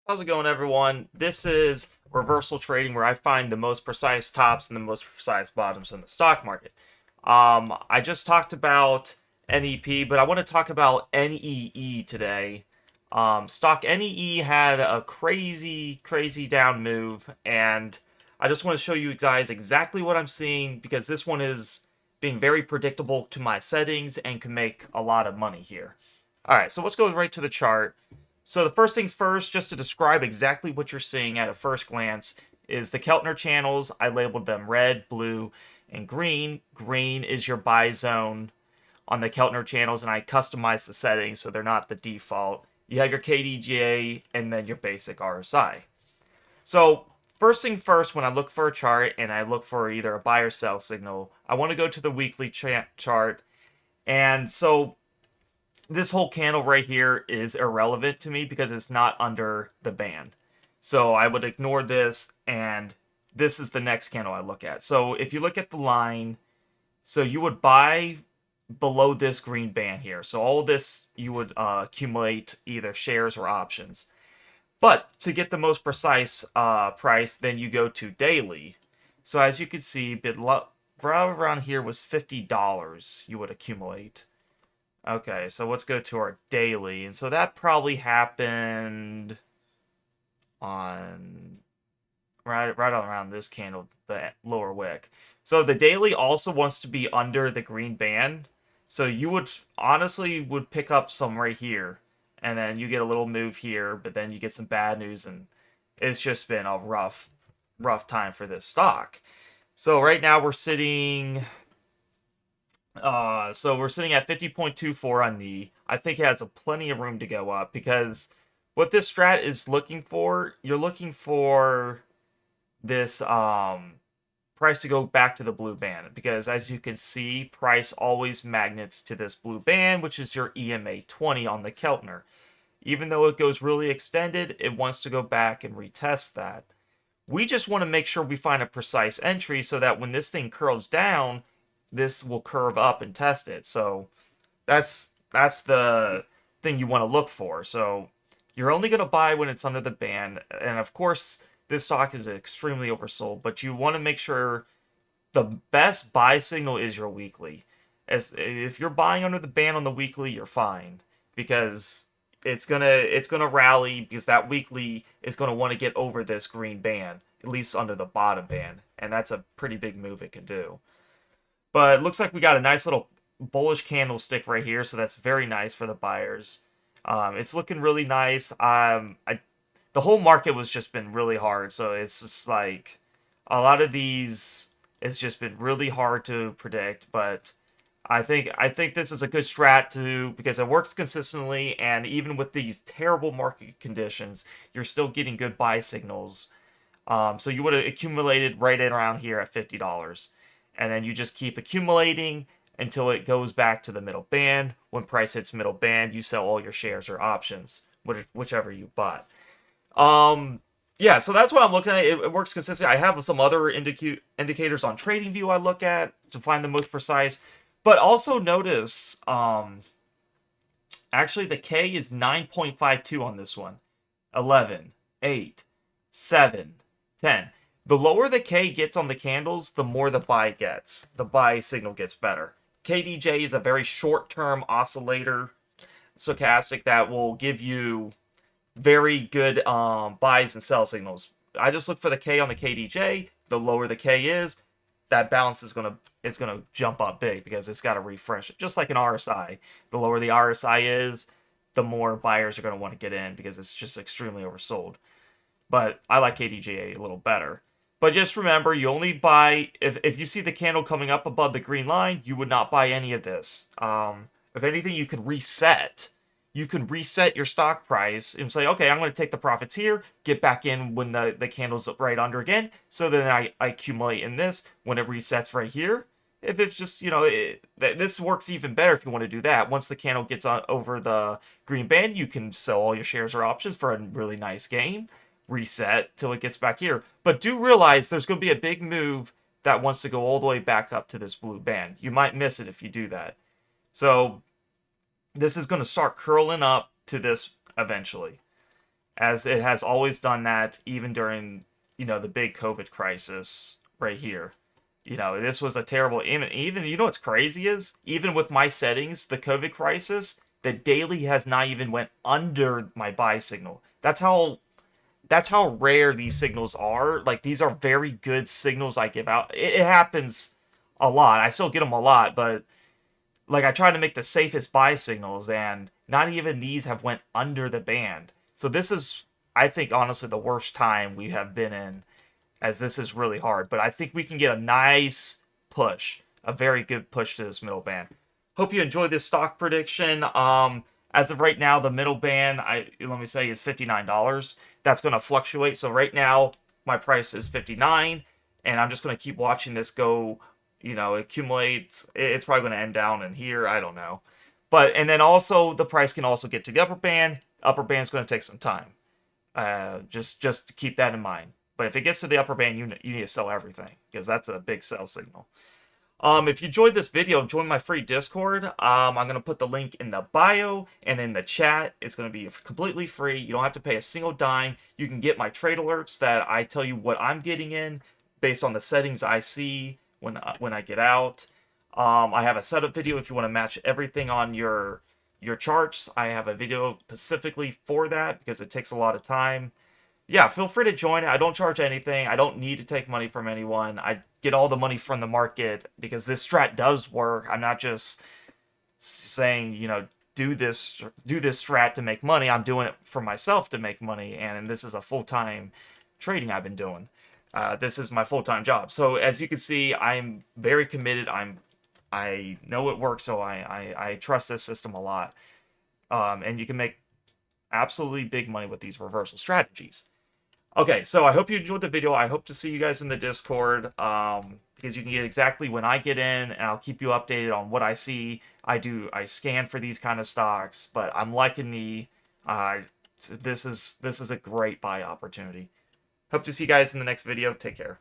How's it going, everyone? This is reversal trading, where I find the most precise tops and the most precise bottoms in the stock market. I just talked about NEP, but I want to talk about NEE today. Stock NEE had a crazy down move, and I just want to show you guys exactly what I'm seeing because this one is being very predictable to my settings and can make a lot of money here. All right, so let's go right to the chart. So the first things first, just to describe exactly what you're seeing at a first glance, is the Keltner channels. I labeled them red, blue, and green. Green is your buy zone on the Keltner channels, and I customized the settings so they're not the default. You have your KDJ and then your basic RSI. So first thing first, when I look for a chart and I look for either a buy or sell signal, I want to go to the weekly chart. And so this whole candle right here is irrelevant to me because it's not under the band. So I would ignore this, and this is the next candle I look at. So if you look at the line, so you would buy below this green band here. So all this you would accumulate either shares or options. But to get the most precise price, then you go to daily. So as you can see, right around here was $50 you would accumulate. Okay, so let's go to our daily. And so that probably happened on right on around this candle, the lower wick. So the daily also wants to be under the green band. So you would honestly would pick up some right here, and then you get a little move here, but then you get some bad news, and it's just been a rough time for this stock. So right now we're sitting at 50.24 on knee. I think it has a plenty of room to go up because what this strat is looking for, you're looking for this price to go back to the blue band because as you can see, price always magnets to this blue band, which is your EMA20 on the Keltner. Even though it goes really extended, it wants to go back and retest that. We just want to make sure we find a precise entry so that when this thing curls down, this will curve up and test it. So that's the thing you want to look for. So you're only going to buy when it's under the band, and of course this stock is extremely oversold, but you want to make sure the best buy signal is your weekly. As if you're buying under the band on the weekly, you're fine because it's gonna rally because that weekly is gonna want to get over this green band, at least under the bottom band, and that's a pretty big move it can do. But it looks like we got a nice little bullish candlestick right here, so that's very nice for the buyers. It's looking really nice. The whole market was just been really hard, so it's just like a lot of these. It's just been really hard to predict, but I think this is a good strat to because it works consistently, and even with these terrible market conditions, you're still getting good buy signals. So you would have accumulated right in around here at $50, and then you just keep accumulating until it goes back to the middle band. When price hits middle band, you sell all your shares or options, whichever you bought. Yeah, so that's what I'm looking at. It works consistently. I have some other indicators on TradingView I look at to find the most precise. But also notice, actually the K is 9.52 on this one. 11, 8, 7, 10. The lower the K gets on the candles, the more the buy gets. The buy signal gets better. KDJ is a very short-term oscillator stochastic that will give you very good buys and sell signals. I just look for the K on the KDJ. The lower the K is, that balance is gonna jump up big because it's got to refresh it. Just like an RSI, the lower the RSI is, the more buyers are going to want to get in because it's just extremely oversold. But I like KDJ a little better. But just remember, you only buy if you see the candle coming up above the green line, you would not buy any of this. If anything, you could reset. You can reset your stock price and say, okay, I'm going to take the profits here, get back in when the candle's right under again. So then I accumulate in this when it resets right here. If it's just, this works even better if you want to do that. Once the candle gets over the green band, you can sell all your shares or options for a really nice gain, reset till it gets back here. But do realize there's going to be a big move that wants to go all the way back up to this blue band. You might miss it if you do that. So this is going to start curling up to this eventually. as it has always done that even during, the big COVID crisis right here. This was a terrible, even you know what's crazy is, even with my settings, the COVID crisis, the daily has not even went under my buy signal. That's how rare these signals are. Like, these are very good signals I give out. It happens a lot. I still get them a lot, but like, I try to make the safest buy signals, and not even these have went under the band. So this is, I think, honestly, the worst time we have been in, as this is really hard. But I think we can get a nice push, a very good push to this middle band. Hope you enjoyed this stock prediction. As of right now, the middle band, let me say, is $59. That's going to fluctuate. So right now, my price is 59, and I'm just going to keep watching this go, accumulate. It's probably going to end down in here. I don't know. But, and then also, the price can also get to the upper band. Upper band's going to take some time. Just to keep that in mind. But if it gets to the upper band, you need to sell everything, because that's a big sell signal. If you enjoyed this video, join my free Discord. I'm going to put the link in the bio and in the chat. It's going to be completely free. You don't have to pay a single dime. You can get my trade alerts that I tell you what I'm getting in based on the settings I see when I get out. I have a setup video if you want to match everything on your charts. I have a video specifically for that because it takes a lot of time. Yeah, feel free to join it. I don't charge anything. I don't need to take money from anyone. I get all the money from the market because this strat does work. I'm not just saying, do this strat to make money. I'm doing it for myself to make money, and this is a full-time trading I've been doing. This is my full-time job. So as you can see, I'm very committed. I know it works, so I trust this system a lot. And you can make absolutely big money with these reversal strategies. Okay, so I hope you enjoyed the video. I hope to see you guys in the Discord, because you can get exactly when I get in, and I'll keep you updated on what I see. I scan for these kind of stocks, but I'm liking this is a great buy opportunity. Hope to see you guys in the next video. Take care.